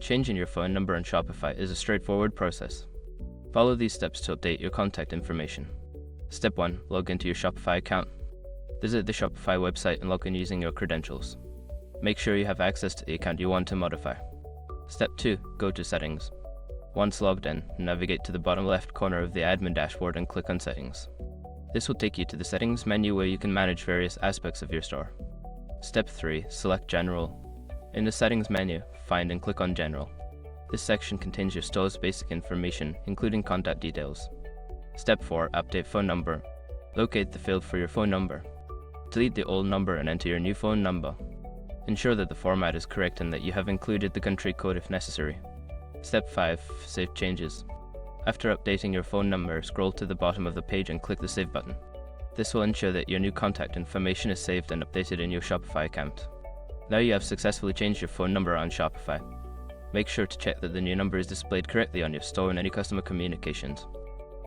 Changing your phone number on Shopify is a straightforward process. Follow these steps to update your contact information. Step 1. Log into your Shopify account. Visit the Shopify website and log in using your credentials. Make sure you have access to the account you want to modify. Step 2. Go to Settings. Once logged in, navigate to the bottom left corner of the admin dashboard and click on Settings. This will take you to the Settings menu where you can manage various aspects of your store. Step 3. Select General. In the Settings menu, find and click on General. This section contains your store's basic information, including contact details. Step 4. Update phone number. Locate the field for your phone number. Delete the old number and enter your new phone number. Ensure that the format is correct and that you have included the country code if necessary. Step 5. Save changes. After updating your phone number, scroll to the bottom of the page and click the Save button. This will ensure that your new contact information is saved and updated in your Shopify account. Now you have successfully changed your phone number on Shopify. Make sure to check that the new number is displayed correctly on your store and any customer communications.